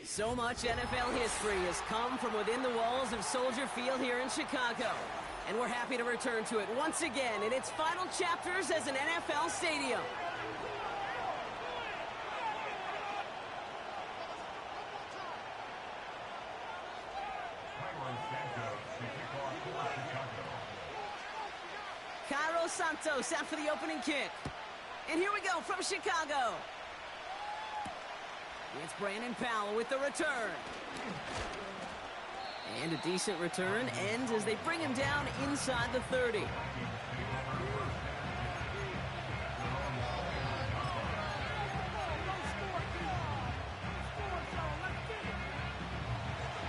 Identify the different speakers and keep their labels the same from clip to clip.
Speaker 1: So much NFL history has come from within the walls of Soldier Field here in Chicago. And we're happy to return to it once again in its final chapters as an NFL stadium. Cairo Santos out for the opening kick. And here we go from Chicago. It's Brandon Powell with the return. And a decent return ends as they bring him down inside the 30.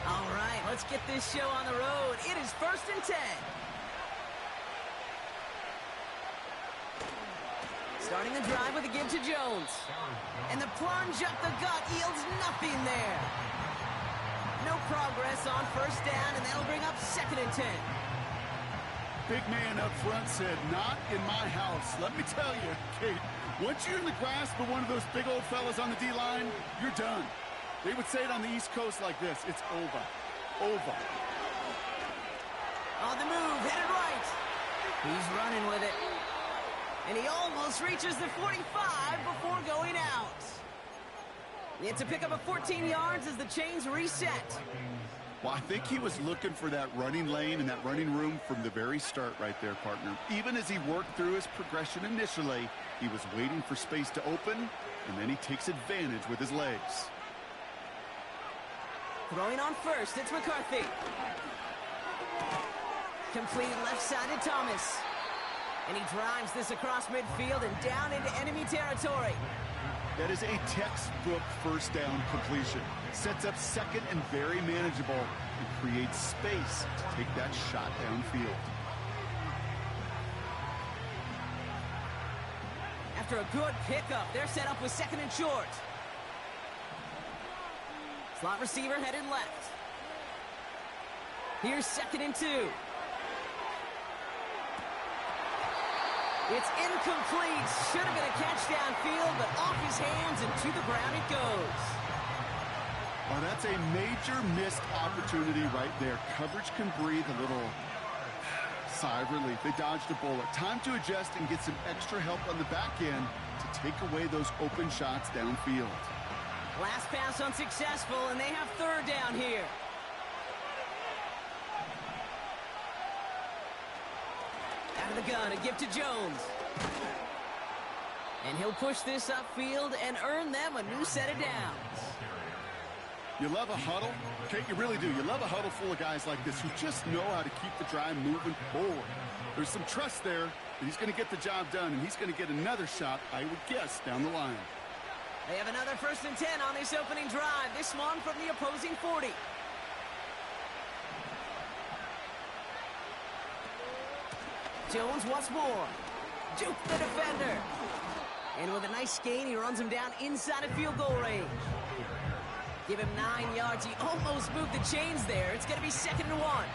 Speaker 1: All right, let's get this show on the road. It is 1st and 10. Starting the drive with a give to Jones. And the plunge up the gut yields nothing there. No progress on 1st down, and that'll bring up 2nd and 10.
Speaker 2: Big man up front said, not in my house. Let me tell you, Kate, once you're in the grasp of one of those big old fellas on the D-line, you're done. They would say it on the East Coast like this, it's over. Over.
Speaker 1: On the move, headed right. He's running with it. And he almost reaches the 45 before going out. It's a pickup of 14 yards as the chains reset.
Speaker 2: Well, I think he was looking for that running lane and that running room from the very start right there, partner. Even as he worked through his progression initially, he was waiting for space to open, and then he takes advantage with his legs.
Speaker 1: Throwing on first, it's McCarthy. Complete left-sided Thomas. And he drives this across midfield and down into enemy territory.
Speaker 2: That is a textbook 1st down completion. Sets up 2nd and very manageable and creates space to take that shot downfield.
Speaker 1: After a good pickup, they're set up with 2nd and short. Slot receiver headed left. Here's 2nd and 2. It's incomplete. Should have been a catch downfield, but off his hands and to the ground it goes.
Speaker 2: Oh, that's a major missed opportunity right there. Coverage can breathe a little sigh of relief. They dodged a bullet. Time to adjust and get some extra help on the back end to take away those open shots downfield.
Speaker 1: Last pass unsuccessful, and they have 3rd down here. Out of the gun, a give to Jones. And he'll push this upfield and earn them a new set of downs.
Speaker 2: You love a huddle? Kate, you really do. You love a huddle full of guys like this who just know how to keep the drive moving forward. There's some trust there that he's going to get the job done, and he's going to get another shot, I would guess, down the line.
Speaker 1: They have another 1st and 10 on this opening drive, this one from the opposing 40. Jones once more. Juke the defender. And with a nice gain, he runs him down inside of field goal range. Give him 9 yards. He almost moved the chains there. It's going to be 2nd and 1.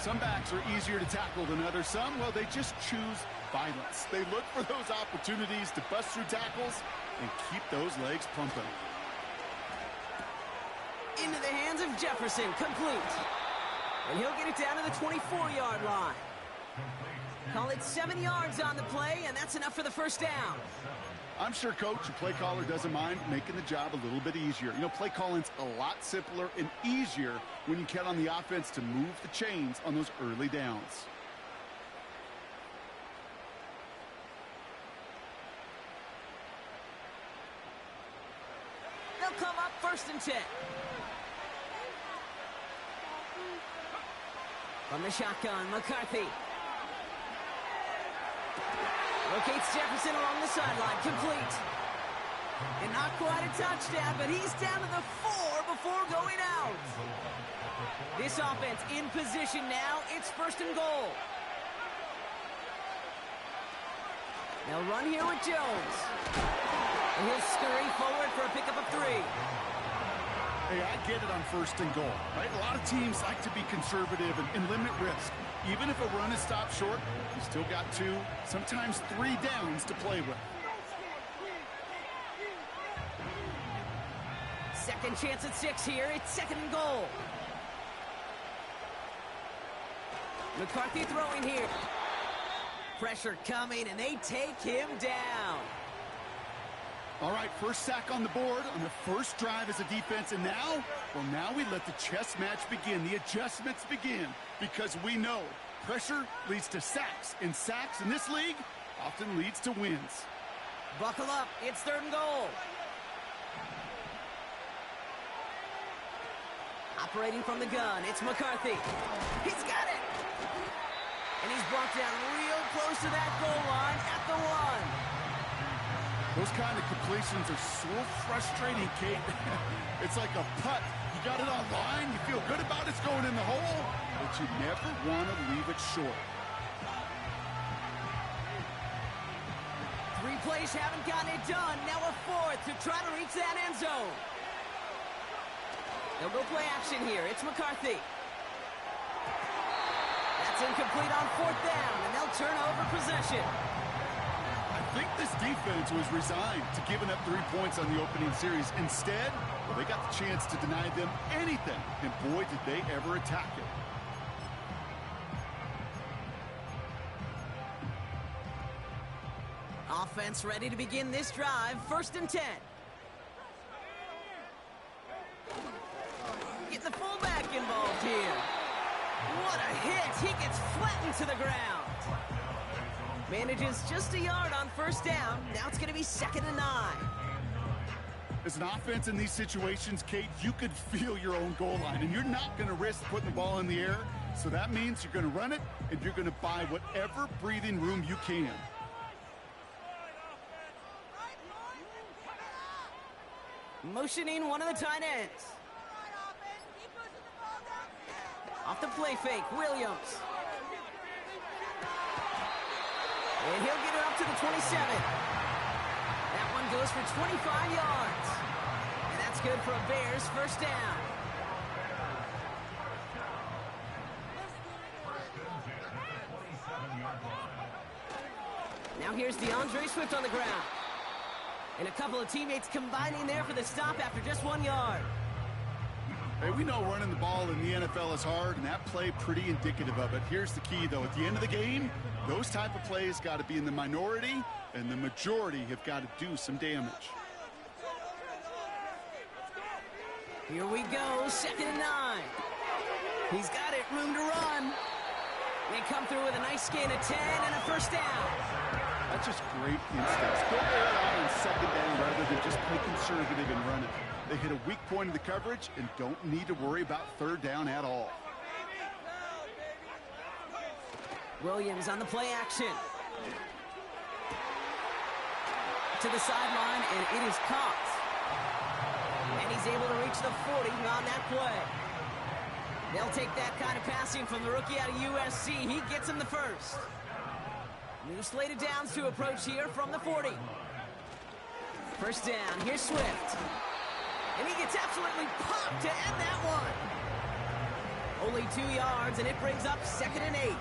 Speaker 2: Some backs are easier to tackle than others. Some, well, they just choose violence. They look for those opportunities to bust through tackles and keep those legs pumping.
Speaker 1: Into the hands of Jefferson. Complete. And he'll get it down to the 24-yard line. Call it 7 yards on the play, and that's enough for the 1st down.
Speaker 2: I'm sure, Coach, the play caller doesn't mind making the job a little bit easier. You know, play calling's a lot simpler and easier when you count on the offense to move the chains on those early downs.
Speaker 1: They'll come up 1st and 10. From the shotgun, McCarthy. Locates Jefferson along the sideline, complete. And not quite a touchdown, but he's down to the 4 before going out. This offense in position now. It's 1st and goal. They'll run here with Jones. And he'll scurry forward for a pickup of 3.
Speaker 2: Hey, I get it on 1st and goal, right? A lot of teams like to be conservative and limit risk. Even if a run is stopped short, you still got 2, sometimes 3 downs to play with.
Speaker 1: Second chance at 6 here. It's second and goal. McCarthy throwing here. Pressure coming, and they take him down.
Speaker 2: All right, first sack on the board on the first drive as a defense, and now, well, now we let the chess match begin. The adjustments begin, because we know pressure leads to sacks, and sacks in this league often leads to wins.
Speaker 1: Buckle up, it's third and goal. Operating from the gun, it's McCarthy. He's got it! And he's brought down real close to that goal line at the 1.
Speaker 2: Those kind of completions are so frustrating, Kate. It's like a putt. You got it on line, you feel good about it's going in the hole, but you never want to leave it short.
Speaker 1: 3 plays haven't gotten it done. Now a 4th to try to reach that end zone. They'll go play action here. It's McCarthy. That's incomplete on 4th down, and they'll turn over possession.
Speaker 2: I think this defense was resigned to giving up 3 points on the opening series. Instead, well, they got the chance to deny them anything, and boy, did they ever attack it.
Speaker 1: Offense ready to begin this drive. 1st and 10. Get the fullback involved here. What a hit. He gets flattened to the ground. Manages just a yard on 1st down. Now it's going to be 2nd and 9.
Speaker 2: As an offense in these situations, Kate, you could feel your own goal line, and you're not going to risk putting the ball in the air. So that means you're going to run it, and you're going to buy whatever breathing room you can.
Speaker 1: Motioning one of the tight ends. Off the play fake, Williams. And he'll get it up to the 27. That one goes for 25 yards. And that's good for a Bears 1st down. Now here's DeAndre Swift on the ground. And a couple of teammates combining there for the stop after just 1 yard.
Speaker 2: Hey, we know running the ball in the NFL is hard, and that play pretty indicative of it. Here's the key, though. At the end of the game, those type of plays got to be in the minority, and the majority have got to do some damage.
Speaker 1: Here we go, 2nd and 9. He's got it, room to run. They come through with a nice gain of 10 and a 1st down.
Speaker 2: That's just great instincts. Go air it out on 2nd down rather than just play conservative and run it. They hit a weak point in the coverage and don't need to worry about 3rd down at all.
Speaker 1: Williams on the play action. To the sideline, and it is caught. And he's able to reach the 40 on that play. They'll take that kind of passing from the rookie out of USC. He gets him the 1st. New slated downs to approach here from the 40. 1st down, here's Swift. And he gets absolutely popped to end that one. Only 2 yards, and it brings up 2nd and 8.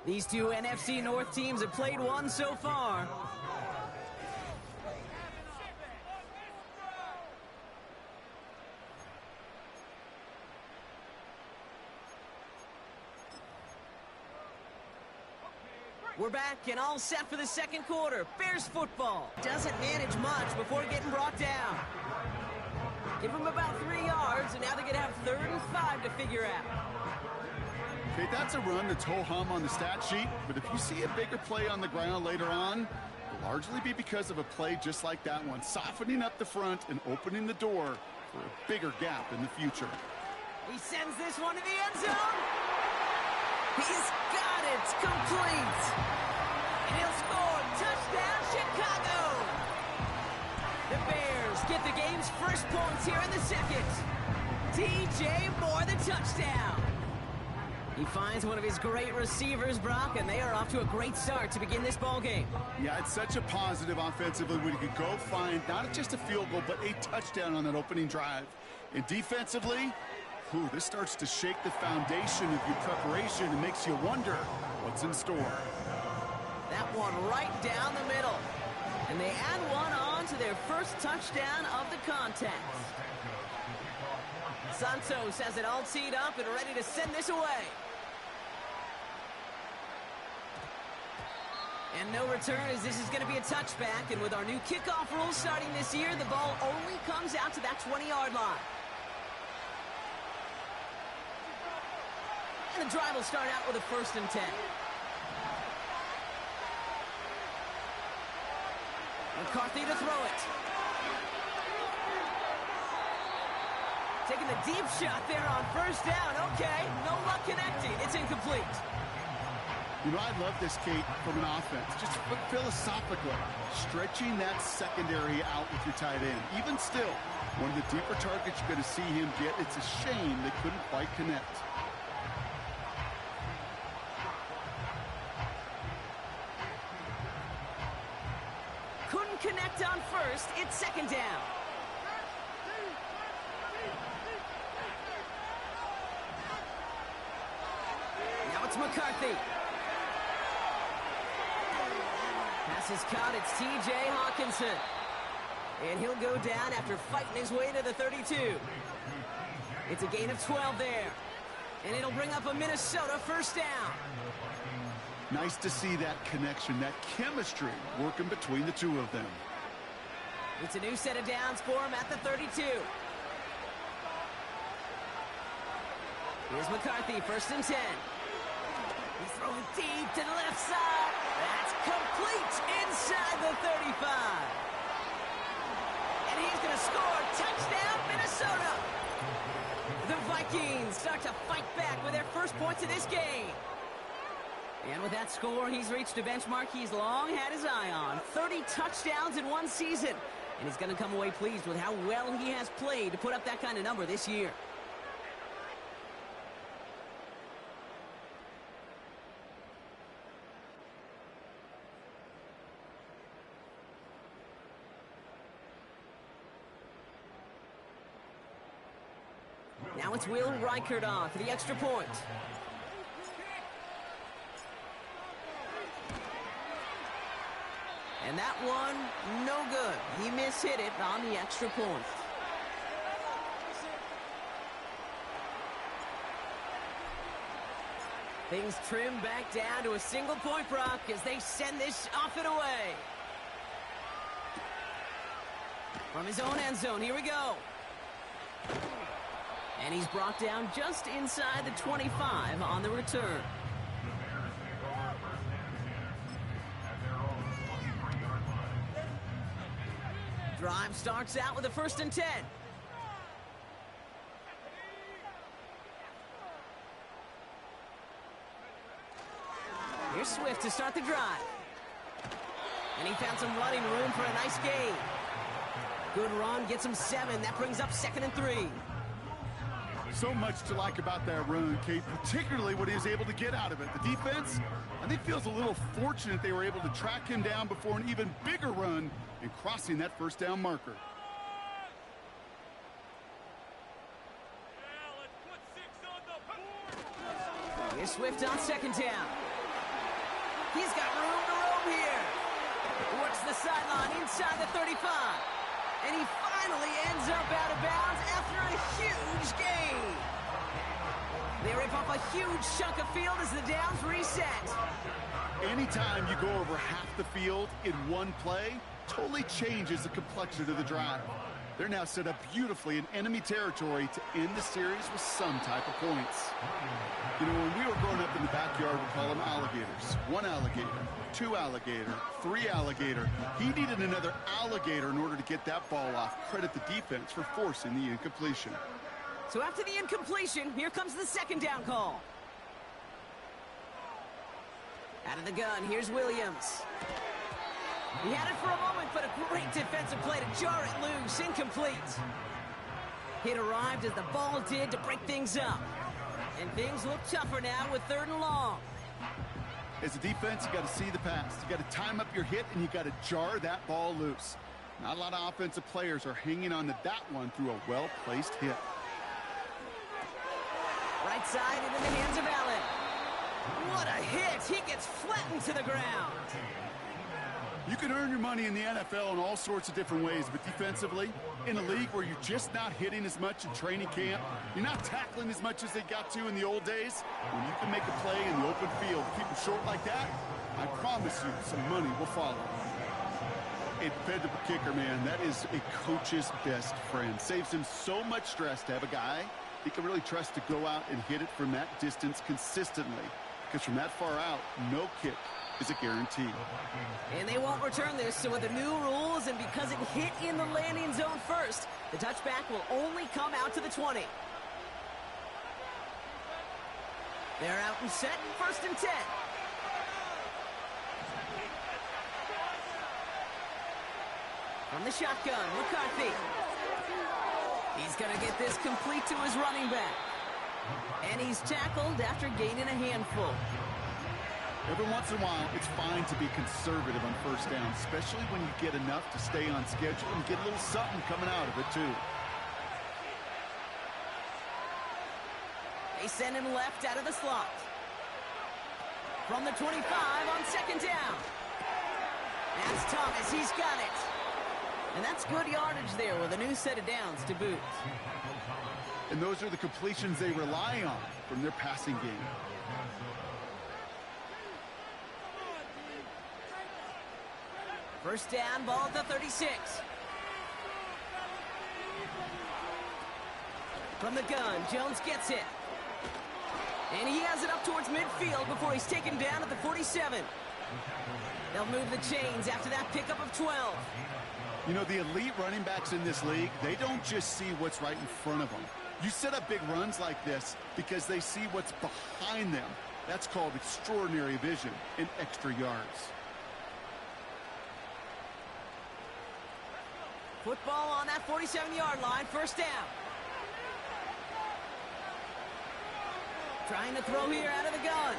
Speaker 1: These two NFC North teams have played one so far. We're back and all set for the 2nd quarter. Bears football. Doesn't manage much before getting brought down. Give them about 3 yards, and now they're going to have 3rd and 5 to figure out.
Speaker 2: Okay, that's a run that's ho-hum on the stat sheet, but if you see a bigger play on the ground later on, it'll largely be because of a play just like that one, softening up the front and opening the door for a bigger gap in the future.
Speaker 1: He sends this one to the end zone. He's got it, complete. And he'll score, touchdown Chicago. The Bears get the game's first points here in the 2nd. DJ Moore, the touchdown. He finds one of his great receivers, Brock, and they are off to a great start to begin this ball game.
Speaker 2: Yeah, it's such a positive offensively when you can go find not just a field goal, but a touchdown on that opening drive. And defensively, this starts to shake the foundation of your preparation and makes you wonder what's in store.
Speaker 1: That one right down the middle. And they add one on to their first touchdown of the contest. Santos has it all teed up and ready to send this away. And no return, as this is going to be a touchback. And with our new kickoff rules starting this year, the ball only comes out to that 20-yard line. And the drive will start out with a 1st and 10. McCarthy to throw it. Taking the deep shot there on 1st down. Okay, no luck connecting. It's incomplete.
Speaker 2: You know, I love this, Kate, from an offense. Just philosophically, stretching that secondary out with your tight end. Even still, one of the deeper targets you're going to see him get. It's a shame they couldn't quite connect.
Speaker 1: Couldn't connect on 1st. It's 2nd down. Now it's McCarthy. Pass is caught. It's T.J. Hawkinson. And he'll go down after fighting his way to the 32. It's a gain of 12 there. And it'll bring up a Minnesota 1st down.
Speaker 2: Nice to see that connection, that chemistry working between the two of them.
Speaker 1: It's a new set of downs for him at the 32. Here's McCarthy, 1st and 10. He's throwing deep to the left side. That's complete inside the 35. And he's going to score. Touchdown, Minnesota. The Vikings start to fight back with their first points of this game. And with that score, he's reached a benchmark he's long had his eye on. 30 touchdowns in one season. And he's going to come away pleased with how well he has played to put up that kind of number this year. Now it's Will Reichert on for the extra point. And that one, no good. He mishit it on the extra point. Things trim back down to a single point, Brock, as they send this off and away. From his own end zone, here we go. And he's brought down just inside the 25 on the return. Drive starts out with a 1st and 10. Here's Swift to start the drive. And he found some running room for a nice gain. Good run, gets him 7. That brings up 2nd and 3.
Speaker 2: So much to like about that run, Kate, particularly what he was able to get out of it. The defense, I think, feels a little fortunate they were able to track him down before an even bigger run and crossing that 1st down marker.
Speaker 1: Here's Swift on 2nd down. He's got room to roam here. Works the sideline inside the 35. And he finally ends up out of bounds after a huge gain. They rip up a huge chunk of field as the downs reset.
Speaker 2: Anytime you go over half the field in one play, totally changes the complexion of the drive. They're now set up beautifully in enemy territory to end the series with some type of points. You know, when we were growing up in the backyard, we call them alligators. 1 alligator, 2 alligator, 3 alligator. He needed another alligator in order to get that ball off. Credit the defense for forcing the incompletion.
Speaker 1: So after the incompletion, here comes the 2nd down call. Out of the gun, here's Williams. He had it for a moment, but a great defensive play to jar it loose. Incomplete. Hit arrived as the ball did to break things up. And things look tougher now with 3rd and long.
Speaker 2: As a defense, you got to see the pass. You got to time up your hit, and you got to jar that ball loose. Not a lot of offensive players are hanging on to that one through a well-placed hit.
Speaker 1: Right side into the hands of Allen. What a hit! He gets flattened to the ground.
Speaker 2: You can earn your money in the NFL in all sorts of different ways, but defensively, in a league where you're just not hitting as much in training camp, you're not tackling as much as they got to in the old days, when you can make a play in the open field, keep it short like that, I promise you some money will follow. A dependable kicker, man, that is a coach's best friend. Saves him so much stress to have a guy he can really trust to go out and hit it from that distance consistently, because from that far out, no kick is a guarantee.
Speaker 1: And they won't return this, so with the new rules and because it hit in the landing zone first, the touchback will only come out to the 20. They're out and set, 1st and 10. From the shotgun, McCarthy. He's going to get this complete to his running back. And he's tackled after gaining a handful.
Speaker 2: Every once in a while, it's fine to be conservative on 1st down, especially when you get enough to stay on schedule and get a little something coming out of it, too.
Speaker 1: They send him left out of the slot. From the 25 on 2nd down. That's Thomas. He's got it. And that's good yardage there with a new set of downs to boot.
Speaker 2: And those are the completions they rely on from their passing game.
Speaker 1: First down, ball at the 36. From the gun, Jones gets it. And he has it up towards midfield before he's taken down at the 47. They'll move the chains after that pickup of 12.
Speaker 2: You know, the elite running backs in this league, they don't just see what's right in front of them. You set up big runs like this because they see what's behind them. That's called extraordinary vision and extra yards.
Speaker 1: Football on that 47-yard line, 1st down. Trying to throw here out of the gun.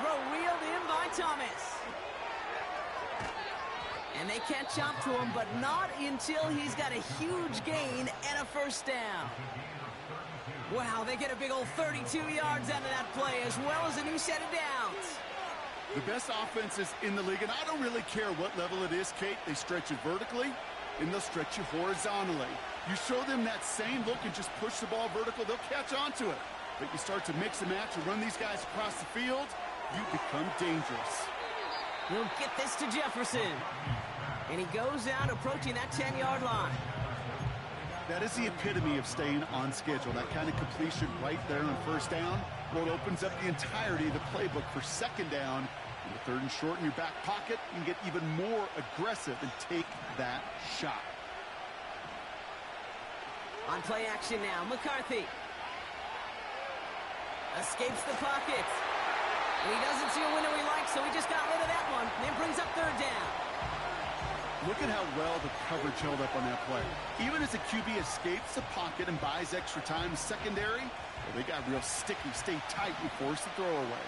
Speaker 1: Throw reeled in by Thomas. And they catch up to him, but not until he's got a huge gain and a 1st down. Wow, they get a big old 32 yards out of that play, as well as a new set of downs.
Speaker 2: The best offenses in the league, and I don't really care what level it is, Kate, they stretch it vertically, and they'll stretch you horizontally. You show them that same look and just push the ball vertical, they'll catch on to it. But you start to mix and match and run these guys across the field, you become dangerous.
Speaker 1: He'll get this to Jefferson. And he goes out approaching that 10-yard line.
Speaker 2: That is the epitome of staying on schedule. That kind of completion right there on 1st down. Well, it opens up the entirety of the playbook for 2nd down. In the 3rd and short in your back pocket, you can get even more aggressive and take that shot.
Speaker 1: On play action now, McCarthy. Escapes the pocket. And he doesn't see a window he likes, so he just got rid of that one. Then brings up 3rd down.
Speaker 2: Look at how well the coverage held up on that play. Even as the QB escapes the pocket and buys extra time secondary, well, they got real sticky, stay tight, and force the throw away.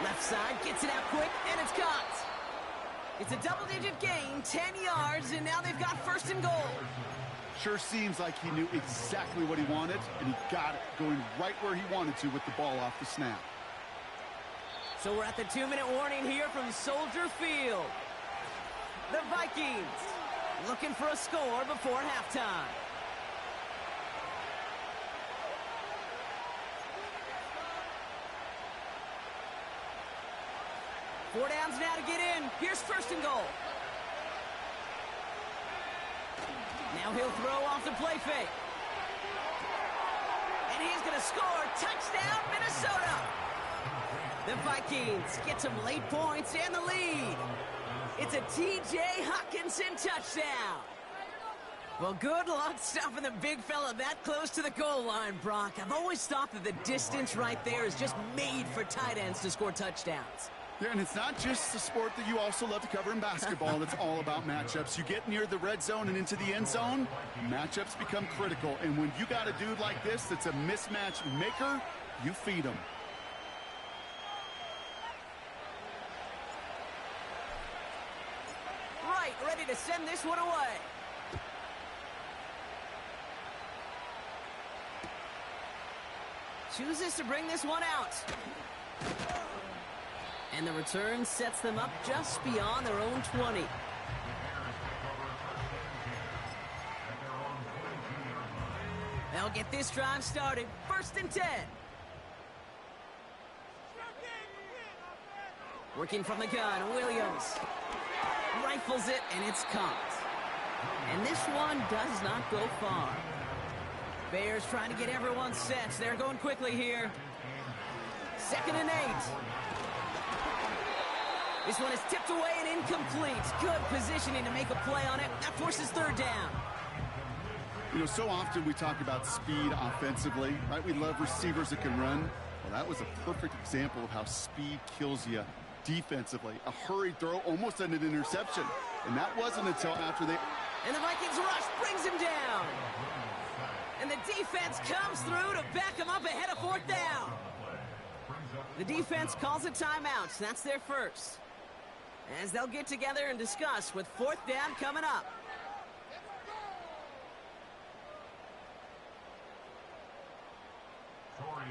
Speaker 1: Left side, gets it out quick, and it's caught. It's a double-digit gain, 10 yards, and now they've got 1st and goal.
Speaker 2: Sure seems like he knew exactly what he wanted, and he got it, going right where he wanted to with the ball off the snap.
Speaker 1: So we're at the 2-minute warning here from Soldier Field. The Vikings looking for a score before halftime. Four downs now to get in. Here's 1st and goal. Now he'll throw off the play fake. And he's going to score. Touchdown, Minnesota. The Vikings get some late points and the lead. It's a T.J. Hockenson touchdown. Well, good luck stopping the big fella that close to the goal line, Brock. I've always thought that the distance right there is just made for tight ends to score touchdowns.
Speaker 2: Yeah, and it's not just the sport that you also love to cover in basketball. It's all about matchups. You get near the red zone and into the end zone, matchups become critical. And when you got a dude like this that's a mismatch maker, you feed him.
Speaker 1: Right, ready to send this one away. Chooses to bring this one out. And the return sets them up just beyond their own 20. They'll get this drive started. 1st and 10. Working from the gun, Williams. Rifles it, and it's caught. And this one does not go far. Bears trying to get everyone set. They're going quickly here. 2nd and 8. This one is tipped away and incomplete. Good positioning to make a play on it. That forces 3rd down.
Speaker 2: You know, so often we talk about speed offensively, right? We love receivers that can run. Well, that was a perfect example of how speed kills you defensively. A hurried throw, almost an interception. And that wasn't until after they...
Speaker 1: And the Vikings rush brings him down. And the defense comes through to back him up ahead of 4th down. The defense calls a timeout. That's their first. As they'll get together and discuss with 4th down coming up.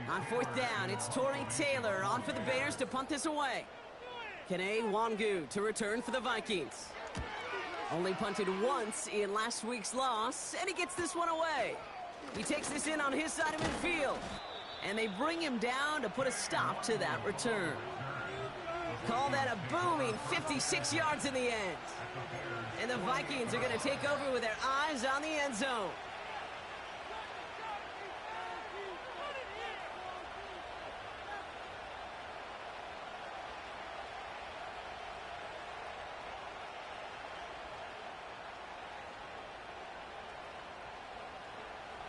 Speaker 1: On 4th down, it's Torrey Taylor on for the Bears to punt this away. Kene Wangu to return for the Vikings. Only punted once in last week's loss, and he gets this one away. He takes this in on his side of midfield, and they bring him down to put a stop to that return. Call that a booming 56 yards in the end. And the Vikings are going to take over with their eyes on the end zone.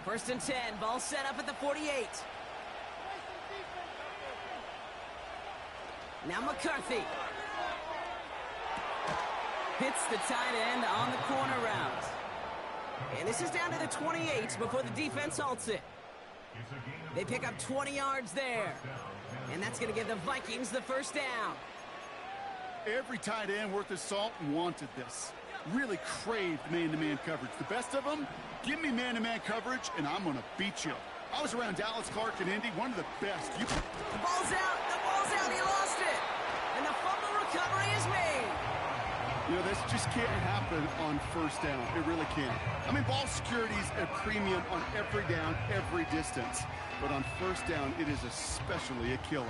Speaker 1: First and 10, ball set up at the 48. Now McCarthy. Hits the tight end on the corner route. And this is down to the 28 before the defense halts it. They pick up 20 yards there. And that's going to give the Vikings the 1st down.
Speaker 2: Every tight end worth his salt wanted this. Really craved man-to-man coverage. The best of them, give me man-to-man coverage, and I'm going to beat you. I was around Dallas Clark and Indy, one of the best.
Speaker 1: The ball's out. The ball's out. He lost it. And the fumble recovery is made.
Speaker 2: You know, this just can't happen on 1st down. It really can't. I mean, ball security's a premium on every down, every distance. But on 1st down, it is especially a killer.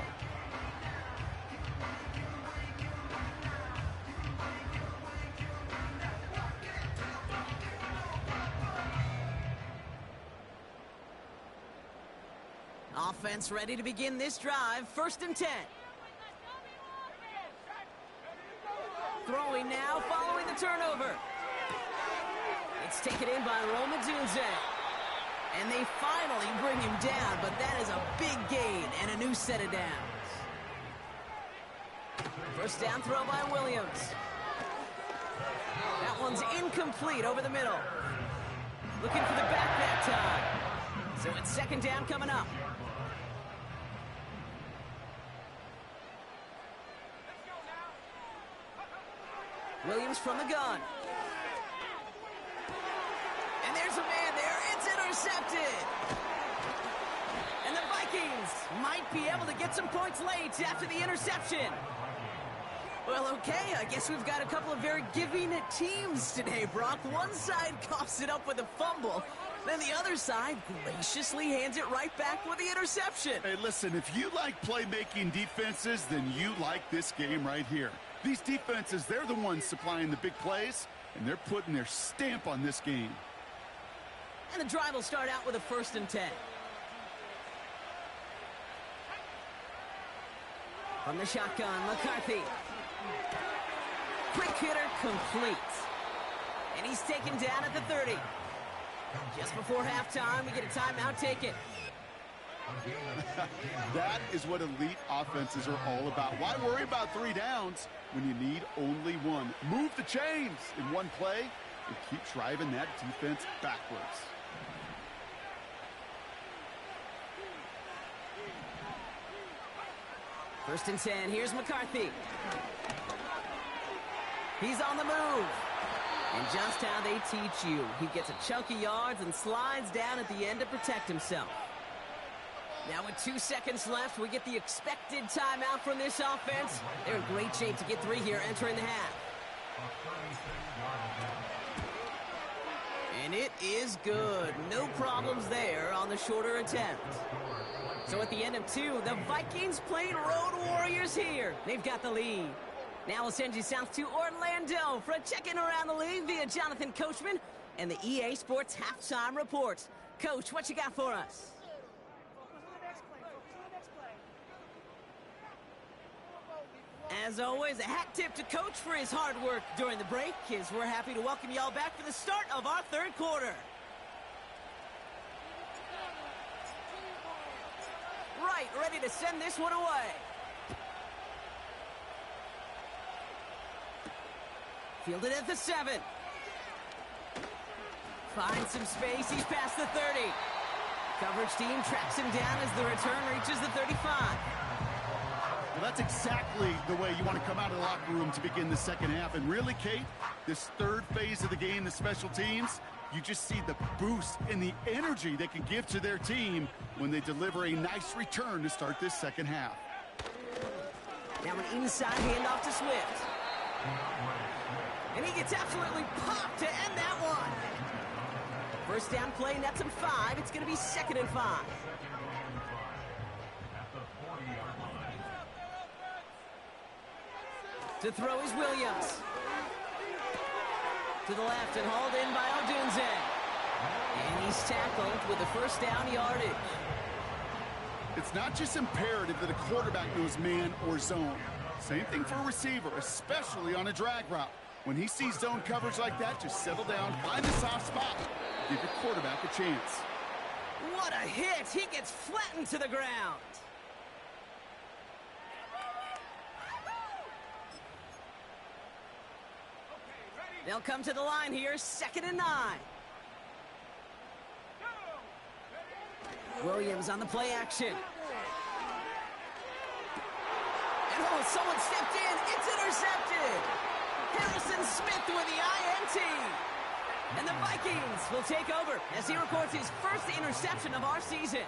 Speaker 1: Offense ready to begin this drive. 1st and 10. Throwing now, following the turnover. It's taken in by Roma Dunze. And they finally bring him down, but that is a big gain and a new set of downs. 1st down throw by Williams. That one's incomplete over the middle. Looking for the back that time. So it's 2nd down coming up. Williams from the gun. And there's a man there. It's intercepted. And the Vikings might be able to get some points late after the interception. Well, okay, I guess we've got a couple of very giving teams today, Brock. One side coughs it up with a fumble. Then the other side graciously hands it right back with the interception.
Speaker 2: Hey, listen, if you like playmaking defenses, then you like this game right here. These defenses, they're the ones supplying the big plays, and they're putting their stamp on this game.
Speaker 1: And the drive will start out with a 1st and 10. From the shotgun, McCarthy. Quick hitter complete. And he's taken down at the 30. Just before halftime, we get a timeout taken.
Speaker 2: That is what elite offenses are all about. Why worry about 3 downs when you need only 1? Move the chains in one play and keep driving that defense backwards.
Speaker 1: First and 10, here's McCarthy. He's on the move. And just how they teach you. He gets a chunk of yards and slides down at the end to protect himself. Now with 2 seconds left, we get the expected timeout from this offense. They're in great shape to get 3 here entering the half. And it is good. No problems there on the shorter attempt. So at the end of 2, the Vikings playing Road Warriors here. They've got the lead. Now we'll send you south to Orlando for a check-in around the league via Jonathan Coachman and the EA Sports Halftime Reports. Coach, what you got for us? As always, a hat tip to Coach for his hard work during the break, as we're happy to welcome y'all back for the start of our 3rd quarter. Right, ready to send this one away. Fielded at the 7. Finds some space, he's past the 30. Coverage team tracks him down as the return reaches the 35.
Speaker 2: Well, that's exactly the way you want to come out of the locker room to begin the second half. And really, Kate, this 3rd phase of the game, the special teams, you just see the boost and the energy they can give to their team when they deliver a nice return to start this second half.
Speaker 1: Now an inside handoff to Swift. And he gets absolutely popped to end that one. First down play, nets him 5. It's going to be 2nd and 5. To throw is Williams. To the left and hauled in by Odunze. And he's tackled with the first down yardage.
Speaker 2: It's not just imperative that a quarterback knows man or zone. Same thing for a receiver, especially on a drag route. When he sees zone coverage like that, just settle down, find a soft spot, give your quarterback a chance.
Speaker 1: What a hit! He gets flattened to the ground. They'll come to the line here, 2nd and 9. Williams on the play action. And oh, someone stepped in. It's intercepted. Harrison Smith with the INT. And the Vikings will take over as he records his first interception of our season.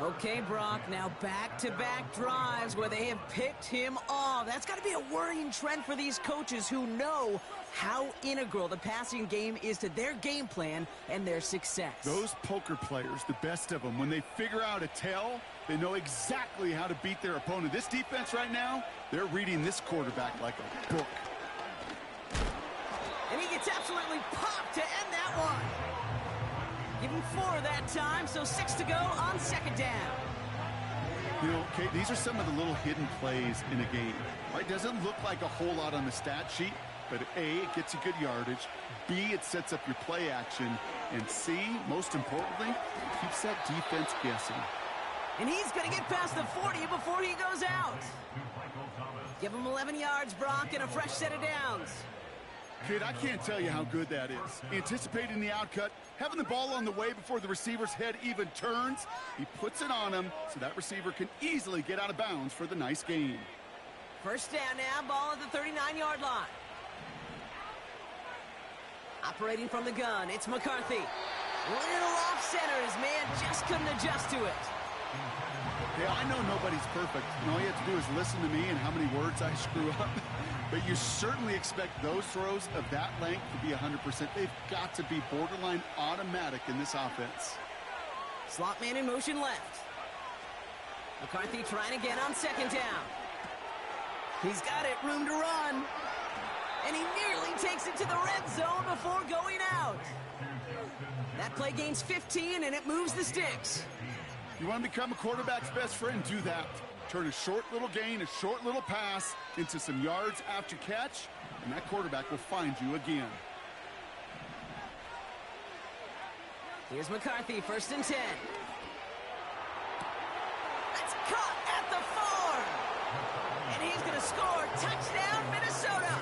Speaker 1: Okay, Brock, now back-to-back drives where they have picked him off. That's got to be a worrying trend for these coaches who know how integral the passing game is to their game plan and their success. Those
Speaker 2: poker players, the best of them, when they figure out a tell, they know exactly how to beat their opponent. This defense right now, they're reading this quarterback like a book.
Speaker 1: And he gets absolutely popped to end that one. Give him 4 that time, so 6 to go on 2nd down.
Speaker 2: You know, Kate, these are some of the little hidden plays in a game. Right? Doesn't look like a whole lot on the stat sheet, but A, it gets you good yardage. B, it sets up your play action. And C, most importantly, keeps that defense guessing.
Speaker 1: And he's going to get past the 40 before he goes out. Give him 11 yards, Brock, and a fresh set of downs.
Speaker 2: Kid, I can't tell you how good that is. Anticipating the outcut, having the ball on the way before the receiver's head even turns, he puts it on him so that receiver can easily get out of bounds for the nice gain.
Speaker 1: First down now, ball at the 39-yard line. Operating from the gun, it's McCarthy. Little off center, his man just couldn't adjust to it.
Speaker 2: Yeah, I know nobody's perfect, and all you have to do is listen to me and how many words I screw up. But you certainly expect those throws of that length to be 100%. They've got to be borderline automatic in this offense.
Speaker 1: Slot man in motion left. McCarthy trying again on 2nd down. He's got it, room to run. And he nearly takes it to the red zone before going out. That play gains 15, and it moves the sticks.
Speaker 2: You want to become a quarterback's best friend? Do that. Turn a short little gain, a short little pass into some yards after catch, and that quarterback will find you again.
Speaker 1: Here's McCarthy, 1st and 10. caught at the 4. And he's going to score. Touchdown, Minnesota.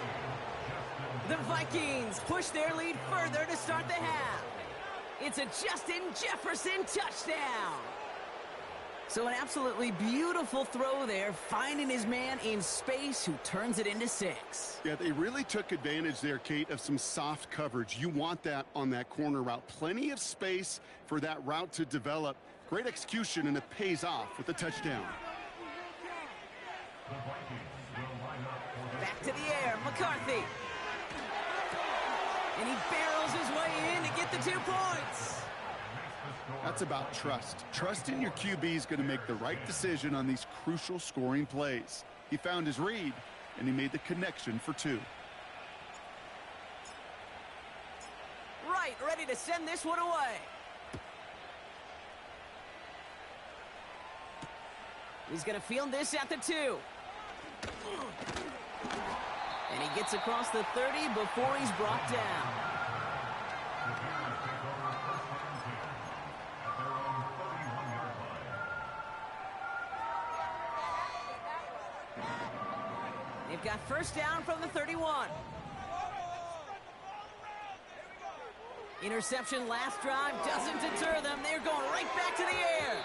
Speaker 1: The Vikings push their lead further to start the half. It's a Justin Jefferson touchdown. So an absolutely beautiful throw there, finding his man in space who turns it into 6.
Speaker 2: Yeah, they really took advantage there, Kate, of some soft coverage. You want that on that corner route. Plenty of space for that route to develop. Great execution, and it pays off with a touchdown.
Speaker 1: Back to the air, McCarthy. And he barrels his way in to get the 2 points.
Speaker 2: That's about trust. Trusting your QB is going to make the right decision on these crucial scoring plays. He found his read, and he made the connection for 2.
Speaker 1: Right, ready to send this one away. He's going to field this at the 2. And he gets across the 30 before he's brought down. They've got first down from the 31. Interception last drive doesn't deter them. They're going right back to the air.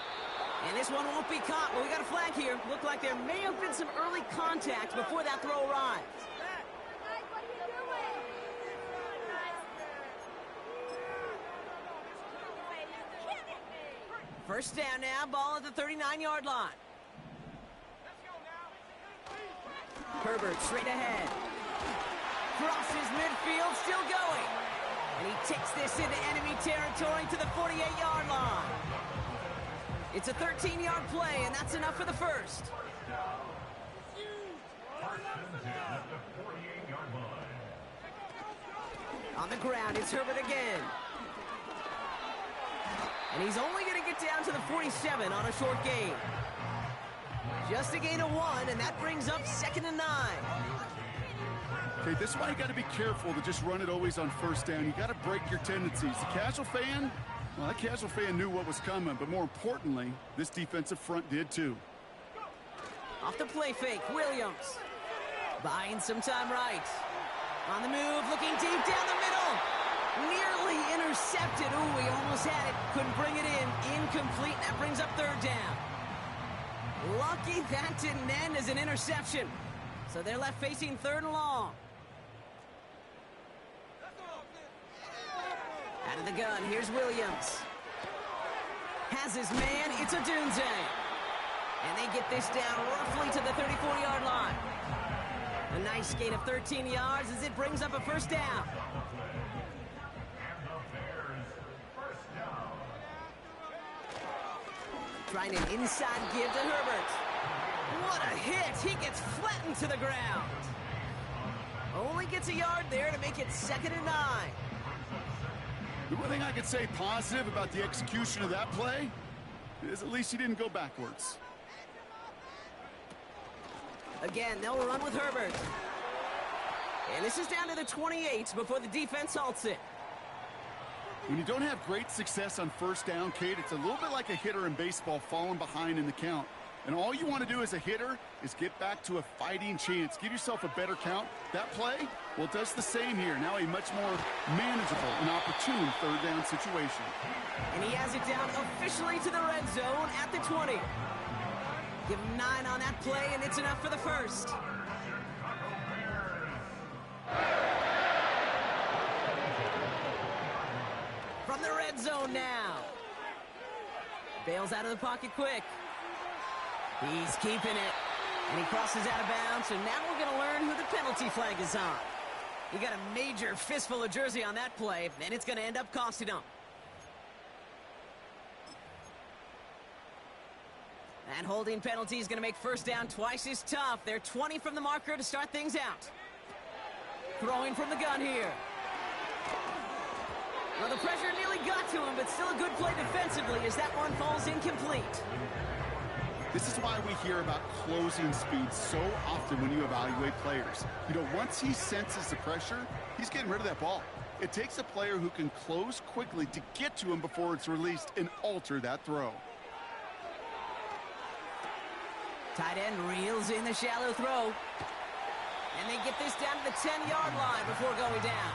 Speaker 1: And this one won't be caught, but we got a flag here. Looked like there may have been some early contact before that throw arrived. First down now, ball at the 39-yard line. Herbert straight ahead. Crosses midfield, still going. And he takes this into enemy territory to the 48-yard line. It's a 13-yard play, and that's enough for the first. On the ground, it's Herbert again. And he's only going to get down to the 47 on a short gain. Just a gain of 1, and that brings up 2nd and 9.
Speaker 2: Okay, this is why you got to be careful to just run it always on first down. You got to break your tendencies. The casual fan, well, that casual fan knew what was coming, but more importantly, this defensive front did too.
Speaker 1: Off the play fake, Williams. Buying some time right. On the move, looking deep down the middle. Nearly intercepted. Ooh, he almost had it. Couldn't bring it in. Incomplete. That brings up 3rd down. Lucky that didn't end as an interception. So they're left facing 3rd and long. Out of the gun, here's Williams. Has his man, it's a Dunze. And they get this down roughly to the 34-yard line. A nice gain of 13 yards as it brings up a first down. Trying an inside give to Herbert. What a hit! He gets flattened to the ground. Only gets a yard there to make it 2nd and 9.
Speaker 2: The one thing I could say positive about the execution of that play is at least he didn't go backwards.
Speaker 1: Again, they'll run with Herbert. And this is down to the 28 before the defense halts it.
Speaker 2: When you don't have great success on first down, Kate, it's a little bit like a hitter in baseball falling behind in the count. And all you want to do as a hitter is get back to a fighting chance. Give yourself a better count. That play, well, it does the same here. Now a much more manageable and opportune 3rd down situation.
Speaker 1: And he has it down officially to the red zone at the 20. Give him 9 on that play, and it's enough for the first. From the red zone now. Bails out of the pocket quick. He's keeping it. And he crosses out of bounds, and now we're going to learn who the penalty flag is on. He got a major fistful of jersey on that play, and it's going to end up costing him. And holding penalty is going to make first down twice as tough. They're 20 from the marker to start things out. Throwing from the gun here. Well, the pressure nearly got to him, but still a good play defensively as that one falls incomplete.
Speaker 2: This is why we hear about closing speed so often when you evaluate players. You know, once he senses the pressure, he's getting rid of that ball. It takes a player who can close quickly to get to him before it's released and alter that throw.
Speaker 1: Tight end reels in the shallow throw. And they get this down to the 10-yard line before going down.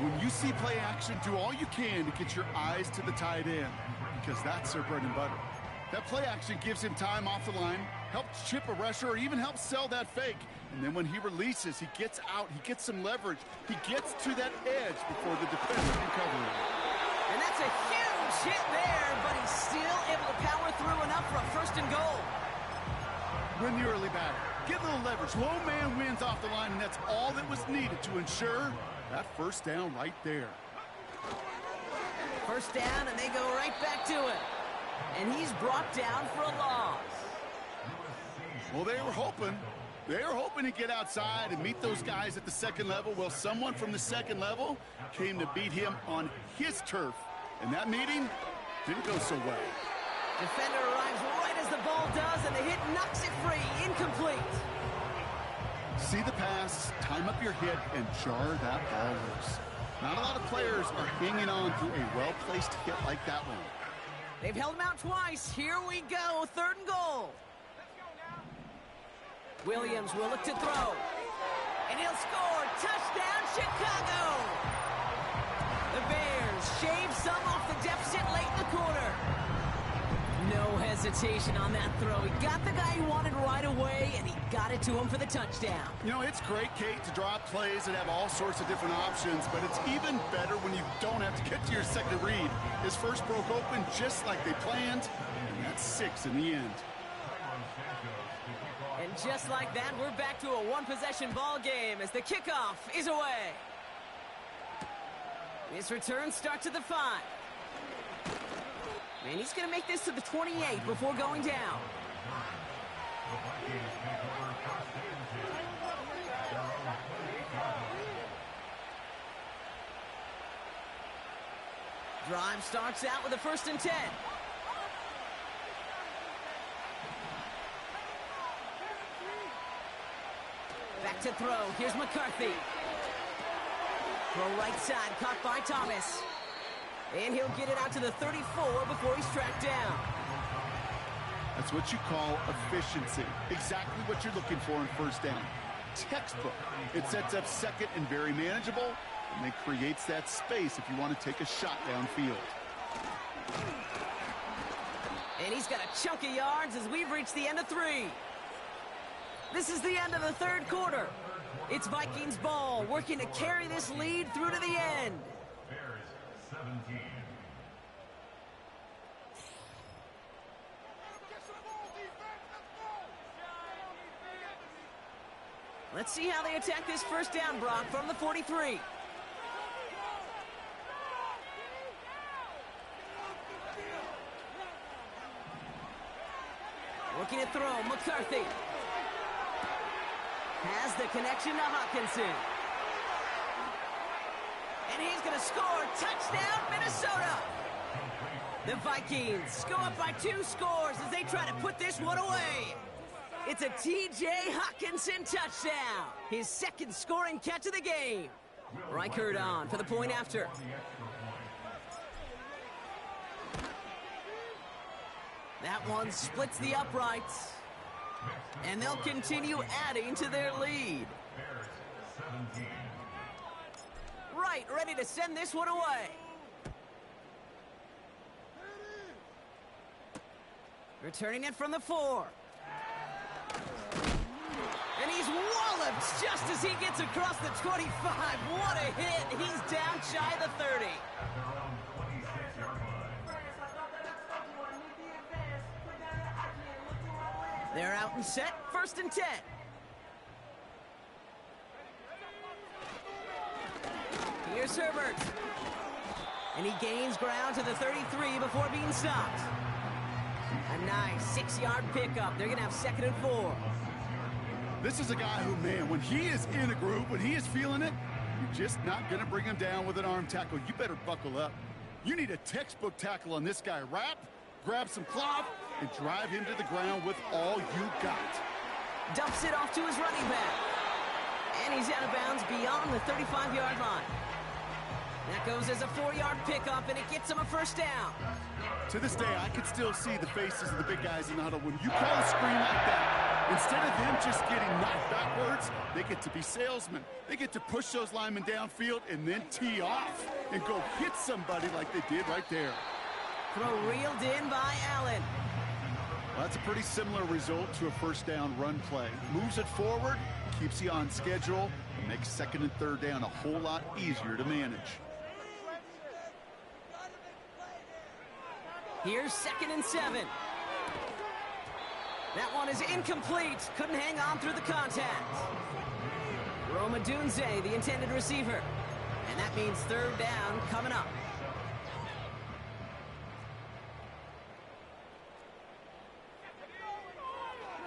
Speaker 2: When you see play action, do all you can to get your eyes to the tight end, because that's their bread and butter. That play action gives him time off the line, helps chip a rusher, or even helps sell that fake. And then when he releases, he gets out, he gets some leverage, he gets to that edge before the defender can cover him.
Speaker 1: And that's a huge hit there, but he's still able to power through enough for a first and goal.
Speaker 2: Win the early battle. Get a little leverage. Low man wins off the line, and that's all that was needed to ensure that first down right there.
Speaker 1: First down, and they go right back to it. And he's brought down for a loss.
Speaker 2: Well, they were hoping to get outside and meet those guys at the second level. Well, someone from the second level came to beat him on his turf. And that meeting didn't go so well.
Speaker 1: Defender arrives right as the ball does, and the hit knocks it free. Incomplete.
Speaker 2: See the pass, time up your hit, and jar that ball loose. Not a lot of players are hanging on to a well-placed hit like that one.
Speaker 1: They've held him out twice. Here we go, third and goal. Williams will look to throw. And he'll score. Touchdown, Chicago! The Bears shave some off the deficit late in the quarter. No hesitation on that throw. He got the guy he wanted right away, and he got it to him for the touchdown.
Speaker 2: You know, it's great, Kate, to draw plays and have all sorts of different options, but it's even better when you don't have to get to your second read. His first broke open just like they planned, and that's 6 in the end.
Speaker 1: And just like that, we're back to a one-possession ball game as the kickoff is away. This return starts at the 5. And he's going to make this to the 28 before going down. Drive starts out with a 1st and 10. Back to throw. Here's McCarthy. Throw right side, caught by Thomas. And he'll get it out to the 34 before he's tracked down.
Speaker 2: That's what you call efficiency. Exactly what you're looking for in first down. Textbook. It sets up second and very manageable, and it creates that space if you want to take a shot downfield.
Speaker 1: And he's got a chunk of yards as we've reached the end of 3. This is the end of the third quarter. It's Vikings ball, working to carry this lead through to the end. Let's see how they attack this first down, Brock, from the 43. Looking to throw, McCarthy. Has the connection to Hawkinson. And he's going to score. Touchdown, Minnesota. The Vikings go up by 2 scores as they try to put this one away. It's a T.J. Hawkinson touchdown. His second scoring catch of the game. Reichert on for the point after. That one splits the uprights. And they'll continue adding to their lead. Right, ready to send this one away. Returning it from the 4. And he's walloped just as he gets across the 25. What a hit. He's down shy of the 30. They're out and set, 1st and 10. Here's Herbert. And he gains ground to the 33 before being stopped. A nice 6-yard pickup. They're going to have 2nd and 4.
Speaker 2: This is a guy who, man, when he is in a groove, when he is feeling it, you're just not going to bring him down with an arm tackle. You better buckle up. You need a textbook tackle on this guy. Wrap, grab some cloth, and drive him to the ground with all you got.
Speaker 1: Dumps it off to his running back. And he's out of bounds beyond the 35-yard line. That goes as a 4-yard pickup, and it gets him a first down.
Speaker 2: To this day, I can still see the faces of the big guys in the huddle. When you call a screen like that, instead of them just getting knocked backwards, they get to be salesmen. They get to push those linemen downfield and then tee off and go hit somebody like they did right there.
Speaker 1: Throw reeled in by Allen.
Speaker 2: Well, that's a pretty similar result to a first down run play. Moves it forward, keeps you on schedule, and makes second and third down a whole lot easier to manage.
Speaker 1: Here's 2nd and 7. That one is incomplete. Couldn't hang on through the contact. Roma Dunze, the intended receiver. And that means third down coming up.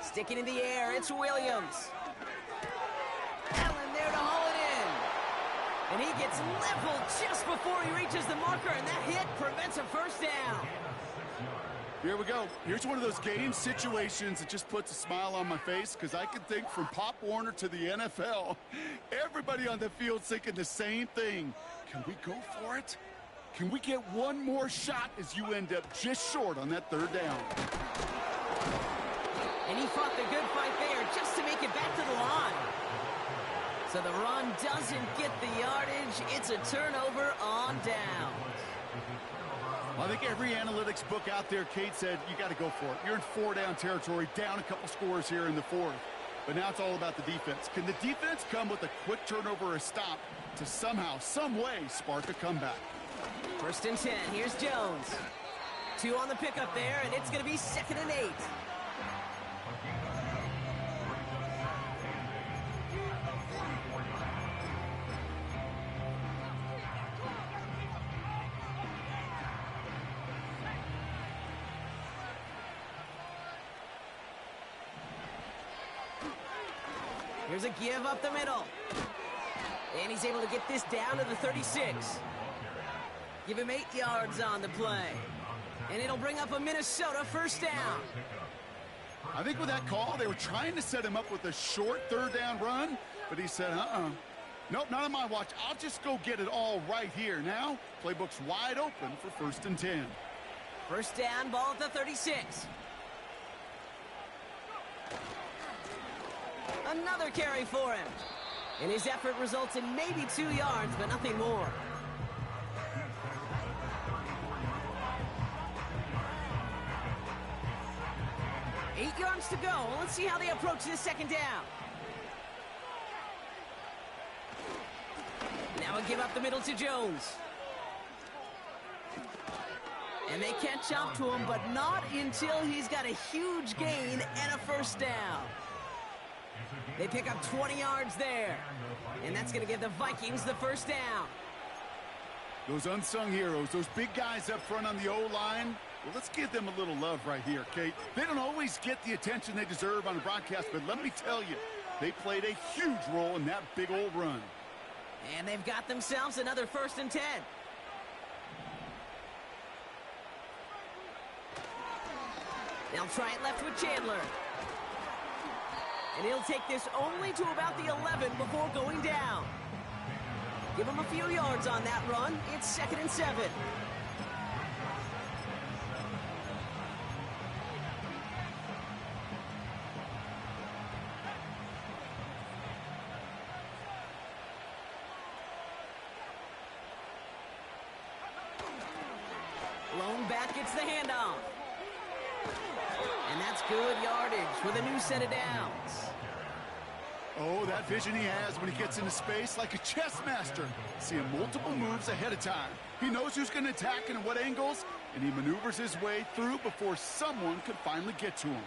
Speaker 1: Sticking in the air, it's Williams. Allen there to haul it in. And he gets leveled just before he reaches the marker, and that hit prevents a first down.
Speaker 2: Here we go. Here's one of those game situations that just puts a smile on my face, because I can think from Pop Warner to the NFL, everybody on the field's thinking the same thing. Can we go for it? Can we get one more shot as you end up just short on that third down?
Speaker 1: And he fought the good fight there just to make it back to the line. So the run doesn't get the yardage. It's a turnover on down.
Speaker 2: Well, I think every analytics book out there, Kate, said you got to go for it. You're in 4-down territory, down a couple scores here in the fourth. But now it's all about the defense. Can the defense come with a quick turnover or a stop to somehow, some way, spark a comeback?
Speaker 1: 1st and 10. Here's Jones. 2 on the pickup there, and it's going to be 2nd and 8. Here's a give up the middle. And he's able to get this down to the 36. Give him 8 yards on the play. And it'll bring up a Minnesota first down.
Speaker 2: I think with that call, they were trying to set him up with a short third down run, but he said, nope, not on my watch. I'll just go get it all right here. Now, playbook's wide open for 1st and 10.
Speaker 1: First down, ball at the 36. Another carry for him. And his effort results in maybe 2 yards, but nothing more. Eight yards to go. Let's see how they approach this second down. Now a give up the middle to Jones. And they catch up to him, but not until he's got a huge gain and a first down. They pick up 20 yards there. And that's going to give the Vikings the first down.
Speaker 2: Those unsung heroes, those big guys up front on the O-line, well, let's give them a little love right here, Kate. They don't always get the attention they deserve on a broadcast, but let me tell you, they played a huge role in that big old run.
Speaker 1: And they've got themselves another 1st and 10. They'll try it left with Chandler. And he'll take this only to about the 11 before going down. Give him a few yards on that run. It's 2nd and 7. Lone back gets the handoff. And that's good yardage with a new set of downs.
Speaker 2: Oh, that vision he has when he gets into space, like a chess master. Seeing multiple moves ahead of time. He knows who's going to attack and at what angles, and he maneuvers his way through before someone can finally get to him.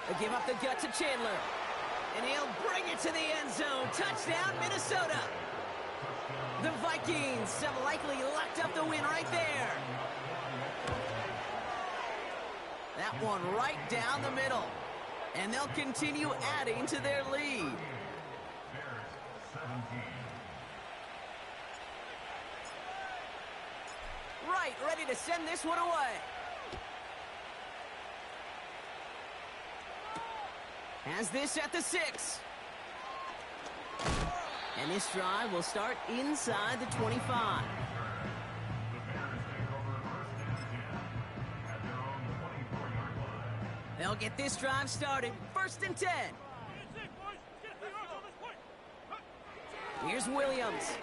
Speaker 1: They give up the gut to Chandler. And he'll bring it to the end zone. Touchdown, Minnesota. The Vikings have likely locked up the win right there. That one right down the middle. And they'll continue adding to their lead. Right, ready to send this one away. Has this at the 6. And this drive will start inside the 25. They'll get this drive started. 1st and 10. Here's Williams.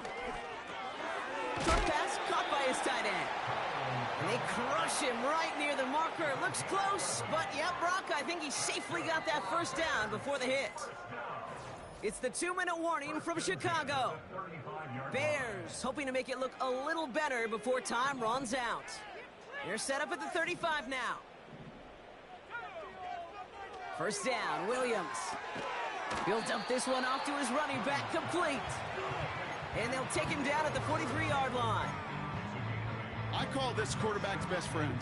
Speaker 1: Short pass caught by his tight end. And they crush him right near the marker. Looks close, but yeah, Brock, I think he safely got that 1st down before the hit. It's the 2-minute warning from Chicago. Bears hoping to make it look a little better before time runs out. They're set up at the 35 now. 1st down, Williams. He'll dump this one off to his running back, complete. And they'll take him down at the 43-yard line.
Speaker 2: I call this quarterback's best friend.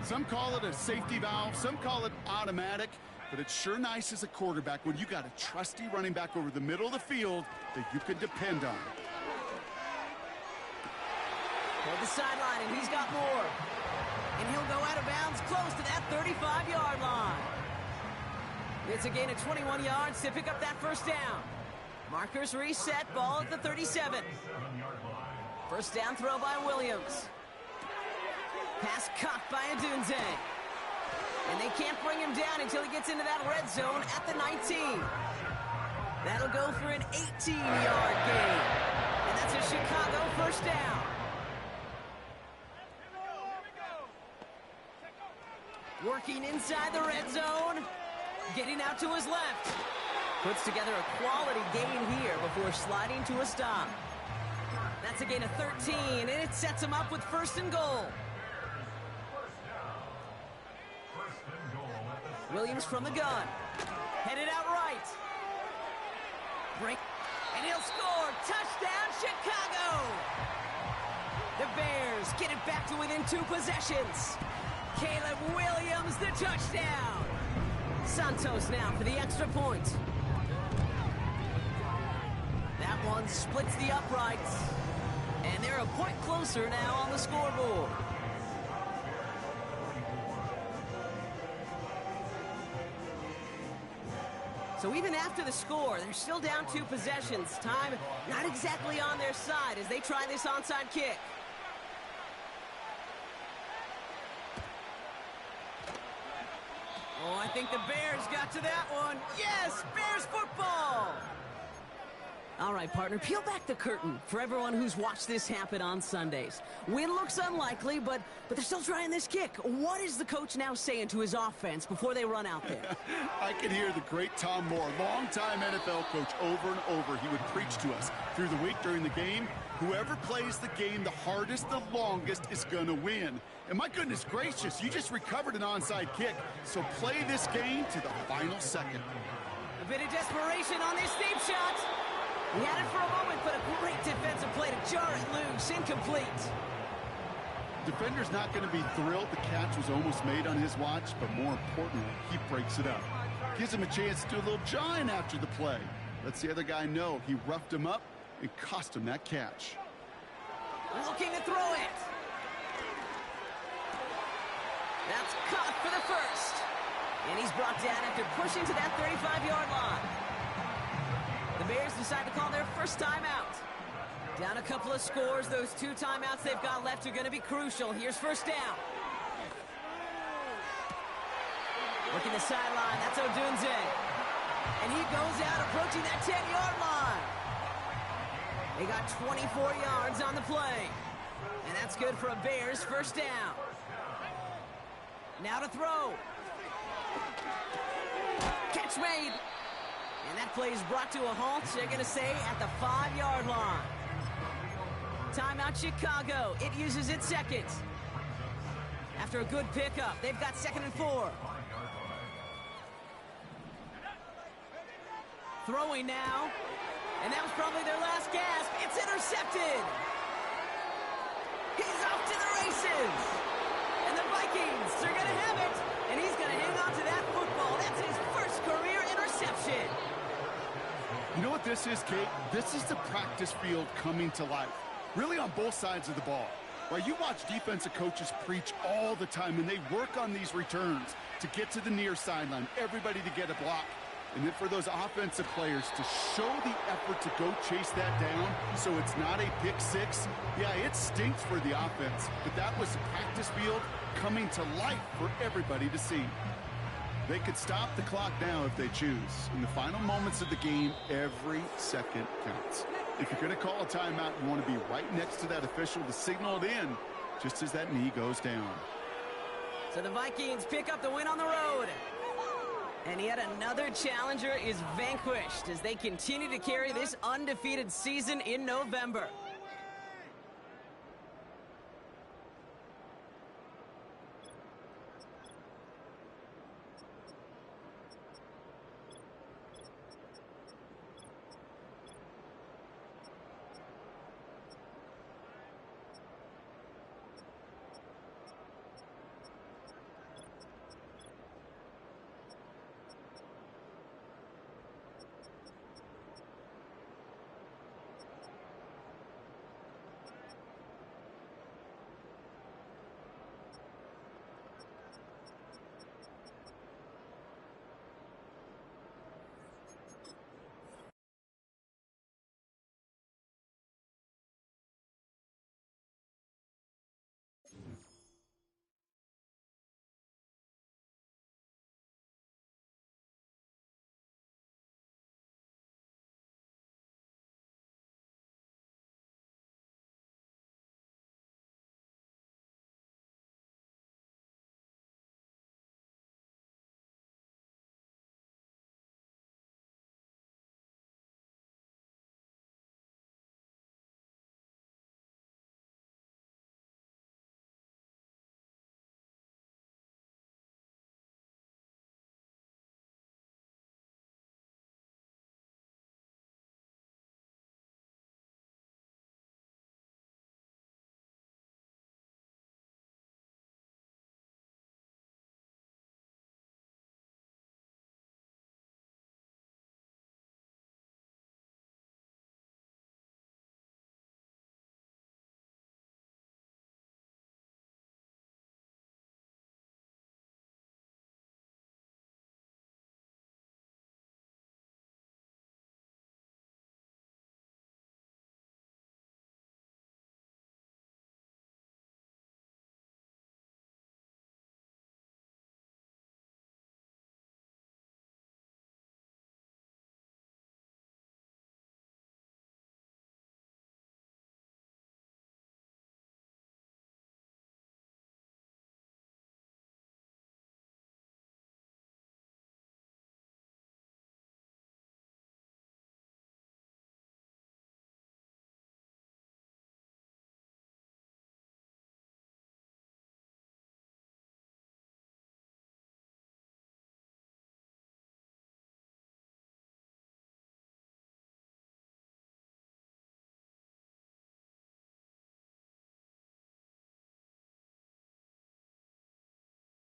Speaker 2: Some call it a safety valve, some call it automatic, but it's sure nice as a quarterback when you got a trusty running back over the middle of the field that you can depend on.
Speaker 1: Toward the sideline, and he's got more. And he'll go out of bounds close to that 35-yard line. It's a gain of 21 yards to pick up that 1st down. Markers reset, ball at the 37. 1st down throw by Williams. Pass caught by Adunze. And they can't bring him down until he gets into that red zone at the 19. That'll go for an 18-yard gain. And that's a Chicago 1st down. Working inside the red zone. Getting out to his left. Puts together a quality gain here before sliding to a stop. That's a gain of 13, and it sets him up with 1st and goal. Williams from the gun. Headed out right. Break. And he'll score. Touchdown, Chicago! The Bears get it back to within 2 possessions. Caleb Williams, the touchdown. Santos now for the extra point. That one splits the uprights. And they're a point closer now on the scoreboard. So even after the score, they're still down 2 possessions. Time not exactly on their side as they try this onside kick. Oh, I think the Bears got to that one. Yes, Bears football! All right, partner, peel back the curtain for everyone who's watched this happen on Sundays. Win looks unlikely, but they're still trying this kick. What is the coach now saying to his offense before they run out there?
Speaker 2: I can hear the great Tom Moore, longtime NFL coach, over and over. He would preach to us through the week during the game. Whoever plays the game the hardest, the longest, is going to win. And my goodness gracious, you just recovered an onside kick. So play this game to the final second.
Speaker 1: A bit of desperation on this deep shot. He had it for a moment, but a great defensive play to jar it loose. Incomplete.
Speaker 2: Defender's not going to be thrilled the catch was almost made on his watch, but more importantly, he breaks it up. Gives him a chance to do a little jawing after the play. Lets the other guy know he roughed him up and cost him that catch.
Speaker 1: Looking to throw it. That's caught for the 1st. And he's brought down after pushing to that 35-yard line. The Bears decide to call their 1st timeout. Down a couple of scores. Those 2 timeouts they've got left are going to be crucial. Here's 1st down. Working the sideline. That's Odunze. And he goes out approaching that 10-yard line. They got 24 yards on the play. And that's good for a Bears 1st down. Now to throw. Catch made. And that play is brought to a halt, they're going to say, at the 5-yard line. Timeout Chicago. It uses its 2nd. After a good pickup, they've got 2nd and 4. Throwing now. And that was probably their last gasp. It's intercepted. He's off to the races. And the Vikings are going to have it. And he's going to hang on to that football. That's his 1st career interception.
Speaker 2: You know what this is, Kate? This is the practice field coming to life. Really on both sides of the ball. Right, you watch defensive coaches preach all the time, and they work on these returns to get to the near sideline, everybody to get a block. And then for those offensive players to show the effort to go chase that down so it's not a pick six, yeah, it stinks for the offense, but that was a practice field coming to life for everybody to see. They could stop the clock now if they choose. In the final moments of the game, every second counts. If you're going to call a timeout, you want to be right next to that official to signal it in just as that knee goes down.
Speaker 1: So the Vikings pick up the win on the road. And yet another challenger is vanquished as they continue to carry this undefeated season in November.